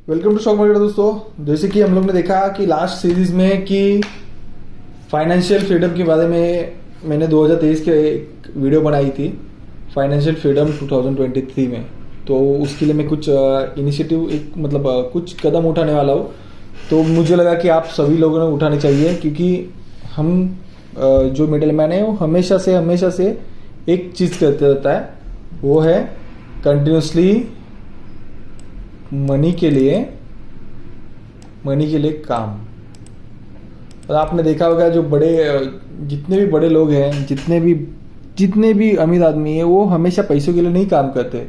Welcome to stock market दोस्तों। जैसे कि हम लोग ने देखा कि लास्ट सीरीज में कि फाइनेंशियल फ्रीडम के बारे में मैंने 2023 के एक वीडियो बनाई थी, फाइनेंशियल फ्रीडम 2023 में। तो उसके लिए मैं कुछ इनिशिएटिव कुछ कदम उठाने वाला हूँ। तो मुझे लगा कि आप सभी लोगों ने उठाने चाहिए, क्योंकि हम जो मिडिल मैन है वो हमेशा से एक चीज़ करते रहता है, वो है कंटिन्यूसली मनी के लिए काम। और आपने देखा होगा जो जितने भी बड़े लोग हैं, जितने भी अमीर आदमी है, वो हमेशा पैसों के लिए नहीं काम करते।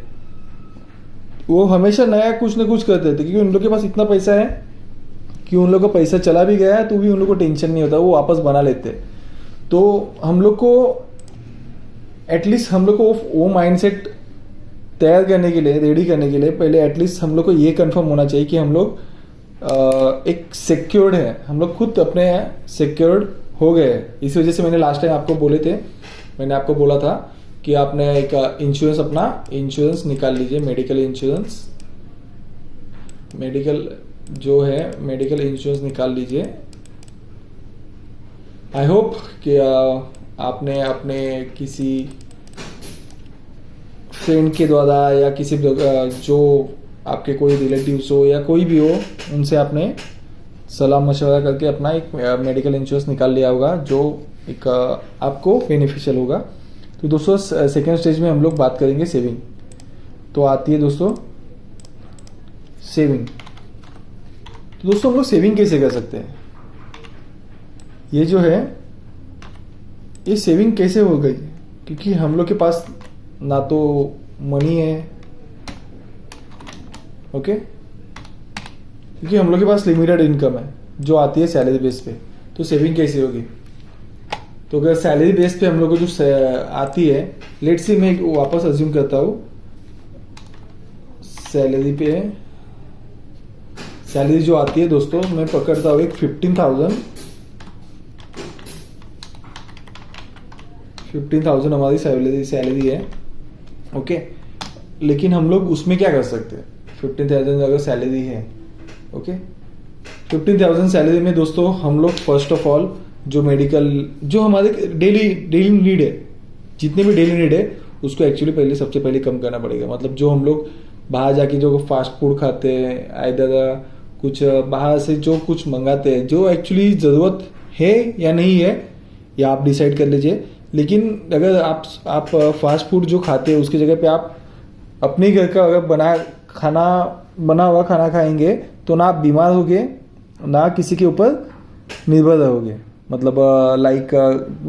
वो हमेशा नया कुछ ना कुछ करते थे, क्योंकि उन लोग के पास इतना पैसा है कि उन लोग का पैसा चला भी गया है तो भी उन लोग को टेंशन नहीं होता, वो वापस बना लेते। तो हम लोग को एटलीस्ट वो माइंडसेट तैयार करने के लिए, रेडी करने के लिए पहले एटलीस्ट हम लोग को ये कंफर्म होना चाहिए कि हम लोग एक सिक्योर्ड है, हम लोग खुद अपने सिक्योर्ड हो गए। इस वजह से मैंने लास्ट टाइम मैंने आपको बोला था कि आपने एक अपना इंश्योरेंस निकाल लीजिए, मेडिकल इंश्योरेंस निकाल लीजिए। आई होप कि आपने अपने किसी फ्रेंड के द्वारा या किसी जो आपके कोई रिलेटिव्स हो या कोई भी हो, उनसे आपने सलाह मशवरा करके अपना एक मेडिकल इंश्योरेंस निकाल लिया होगा, जो एक आपको बेनिफिशियल होगा। तो दोस्तों सेकेंड स्टेज में हम लोग बात करेंगे सेविंग। तो आती है दोस्तों सेविंग। तो दोस्तों हम लोग सेविंग कैसे कर सकते हैं? ये जो है ये सेविंग कैसे हो गई? क्योंकि हम लोग के पास ना तो मनी है, ओके, क्योंकि हम लोग के पास लिमिटेड इनकम है जो आती है सैलरी बेस पे। तो सेविंग कैसे होगी? तो अगर सैलरी बेस पे हम लोग को जो आती है, लेट्स सी मैं वापस अज्यूम करता हूँ, सैलरी जो आती है दोस्तों, मैं पकड़ता हूँ एक 15,000 हमारी सैलरी है, ओके। लेकिन हम लोग उसमें क्या कर सकते हैं? 15,000 अगर सैलरी है, ओके, 15,000 सैलरी में दोस्तों हम लोग फर्स्ट ऑफ ऑल जो हमारे डेली नीड है, जितने भी डेली नीड है उसको एक्चुअली सबसे पहले कम करना पड़ेगा। मतलब जो हम लोग बाहर जाके जो फास्ट फूड खाते हैं, इधर कुछ बाहर से जो कुछ मंगाते हैं, जो एक्चुअली ज़रूरत है या नहीं है, या आप डिसाइड कर लीजिए। लेकिन अगर आप फास्ट फूड जो खाते हैं उसकी जगह पे आप अपने घर का अगर बना हुआ खाना खाएंगे, तो ना आप बीमार होगे, ना किसी के ऊपर निर्भर रहोगे। मतलब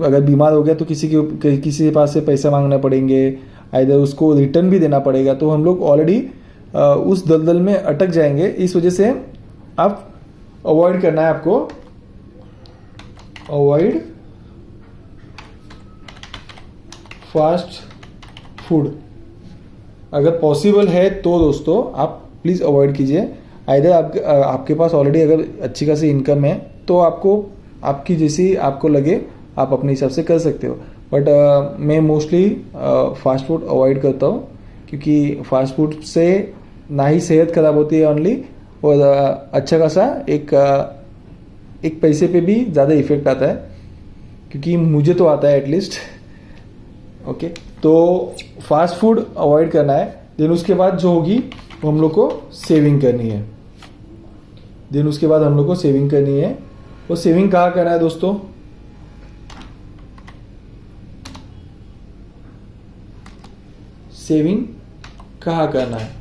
अगर बीमार हो गया तो किसी के पास से पैसा मांगना पड़ेंगे, इधर उसको रिटर्न भी देना पड़ेगा। तो हम लोग ऑलरेडी उस दलदल में अटक जाएंगे। इस वजह से आप अवॉइड करना है, आपको अवॉइड फास्ट फूड। अगर पॉसिबल है तो दोस्तों आप प्लीज़ अवॉइड कीजिए। आइदर आपके पास ऑलरेडी अगर अच्छी खासी इनकम है तो आपकी जैसी आपको लगे आप अपने हिसाब से कर सकते हो। बट मैं मोस्टली फास्ट फूड अवॉइड करता हूँ, क्योंकि फास्ट फूड से ना ही सेहत खराब होती है ओनली, और अच्छा खासा एक पैसे पे भी ज़्यादा इफेक्ट आता है, क्योंकि मुझे तो आता है एटलीस्ट, ओके। तो फास्ट फूड अवॉइड करना है। देन उसके बाद जो होगी वो हम लोग को सेविंग करनी है। वो सेविंग कहाँ करना है दोस्तों? सेविंग कहाँ करना है?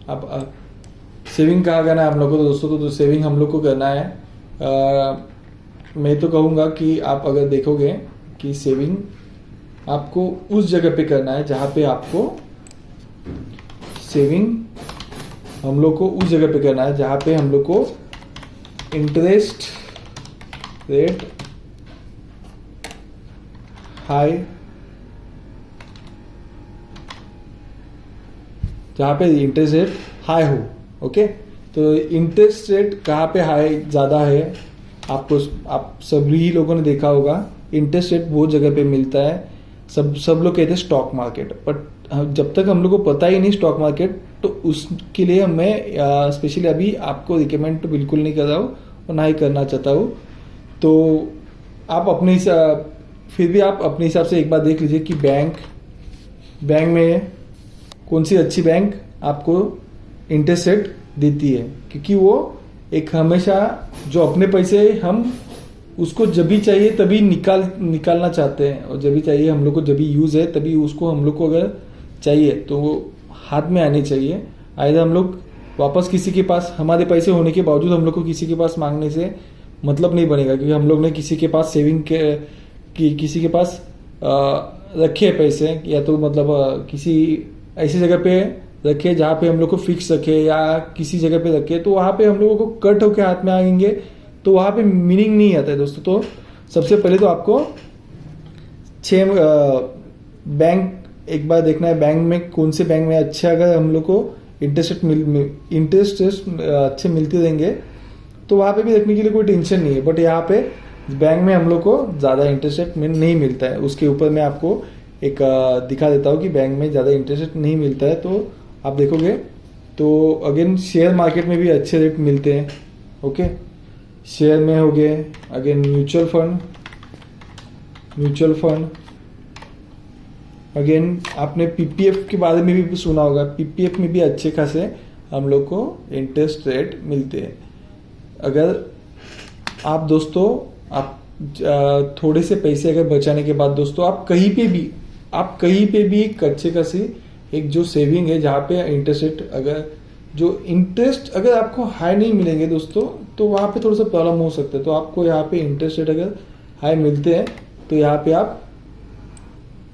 अब सेविंग कहाँ करना है हम लोग को दोस्तों? तो सेविंग हम लोग को करना है, मैं तो कहूँगा कि आप अगर देखोगे कि सेविंग आपको उस जगह पे करना है जहाँ पे आपको हम लोग को उस जगह पे करना है जहाँ पे हम लोग को इंटरेस्ट रेट हाई, जहाँ पे इंटरेस्ट रेट हाई हो, ओके। तो इंटरेस्ट रेट कहाँ पे हाई ज़्यादा है, आप सभी लोगों ने देखा होगा, इंटरेस्ट रेट बहुत जगह पे मिलता है सब लोग कहते हैं स्टॉक मार्केट, बट जब तक हम लोग को पता ही नहीं स्टॉक मार्केट, तो उसके लिए मैं स्पेशली अभी आपको रिकमेंड तो बिल्कुल नहीं कर रहा हूँ और ना ही करना चाहता हूँ। तो आप अपने फिर भी आप अपने हिसाब से एक बार देख लीजिए कि बैंक में कौन सी अच्छी बैंक आपको इंटरेस्ट रेट देती है, क्योंकि वो एक हमेशा जो अपने पैसे हम उसको जब भी चाहिए तभी निकालना चाहते हैं, और जब भी चाहिए हम लोग को, जब भी यूज़ है तभी उसको हम लोग को अगर चाहिए तो वो हाथ में आनी चाहिए। आइए हम लोग वापस किसी के पास, हमारे पैसे होने के बावजूद हम लोग को किसी के पास मांगने से मतलब नहीं बनेगा, क्योंकि हम लोग ने किसी के पास सेविंग के किसी के पास रखे पैसे, या तो मतलब किसी ऐसी जगह पे रखे जहाँ पे हम लोग को फिक्स रखे, या किसी जगह पे रखे, तो वहाँ पे हम लोगों को कट होके हाथ में आएंगे तो वहाँ पे मीनिंग नहीं आता है दोस्तों। तो सबसे पहले तो आपको बैंक एक बार देखना है, बैंक में कौन से बैंक में अच्छा, अगर हम लोग को इंटरेस्ट अच्छे मिलते रहेंगे तो वहाँ पे भी रखने के लिए कोई टेंशन नहीं है। बट यहाँ पे बैंक में हम लोग को ज़्यादा इंटरेस्ट रेट नहीं मिलता है। उसके ऊपर मैं आपको एक दिखा देता हूँ कि बैंक में ज़्यादा इंटरेस्ट रेट नहीं मिलता है, तो आप देखोगे तो अगेन शेयर मार्केट में भी अच्छे रेट मिलते हैं। ओके, शेयर में हो गए, अगेन म्यूचुअल फंड, अगेन आपने पीपीएफ के बारे में भी सुना होगा, पीपीएफ में भी अच्छे खासे हम लोग को इंटरेस्ट रेट मिलते हैं। अगर आप दोस्तों आप थोड़े से पैसे अगर बचाने के बाद दोस्तों आप कहीं पे भी एक अच्छे खासी एक जो सेविंग है, जहाँ पे इंटरेस्ट रेट अगर आपको हाई नहीं मिलेंगे दोस्तों, तो वहाँ पे थोड़ा सा प्रॉब्लम हो सकता है। तो आपको यहाँ पे इंटरेस्ट रेट अगर हाई मिलते हैं तो यहाँ पे आप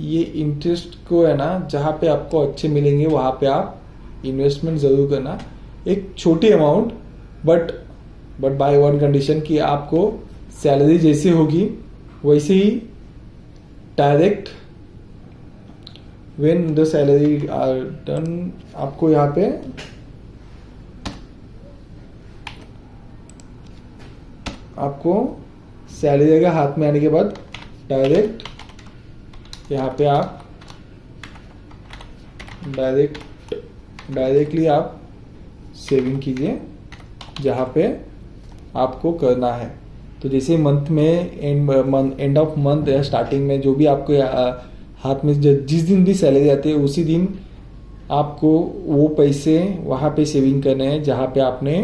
ये इंटरेस्ट को है ना, जहाँ पे आपको अच्छे मिलेंगे वहाँ पे आप इन्वेस्टमेंट जरूर करना, एक छोटी amount, but by one condition कि आपको सैलरी जैसे होगी वैसे ही direct when the salary are done, आपको यहाँ पे आपको सैलरी अगर हाथ में आने के बाद यहाँ पे आप डायरेक्टली आप सेविंग कीजिए जहाँ पे आपको करना है। तो जैसे मंथ में एंड ऑफ मंथ या स्टार्टिंग में जो भी आपको हाथ में जिस दिन भी सैलरी आती है उसी दिन आपको वो पैसे वहाँ पे सेविंग करने हैं जहाँ पे आपने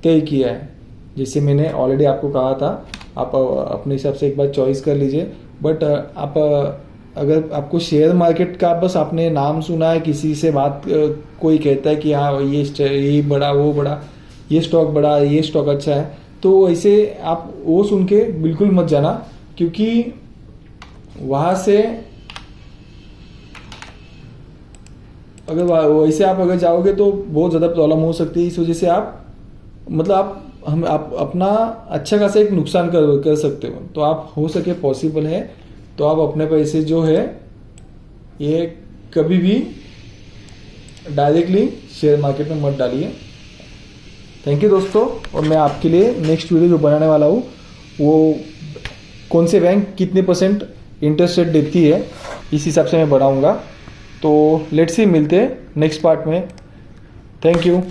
तय किया है। जैसे मैंने ऑलरेडी आपको कहा था, आप अपने हिसाब से एक बार चॉइस कर लीजिए। बट आप अगर आपको शेयर मार्केट का बस आपने नाम सुना है, किसी से बात कोई कहता है कि हाँ ये बड़ा वो बड़ा, ये स्टॉक बड़ा, ये स्टॉक अच्छा है, तो ऐसे आप वो सुन के बिल्कुल मत जाना, क्योंकि वहाँ से अगर वैसे आप अगर जाओगे तो बहुत ज़्यादा प्रॉब्लम हो सकती है। इस वजह से आप अपना अच्छा खासा एक नुकसान कर सकते हो। तो आप हो सके पॉसिबल है तो आप अपने पैसे जो है ये कभी भी डायरेक्टली शेयर मार्केट में मत डालिए। थैंक यू दोस्तों। और मैं आपके लिए नेक्स्ट वीडियो जो बनाने वाला हूँ वो कौन से बैंक कितने % इंटरेस्ट रेट देती है इस हिसाब से मैं बनाऊँगा। तो लेट्स सी मिलते हैं नेक्स्ट पार्ट में। Thank you.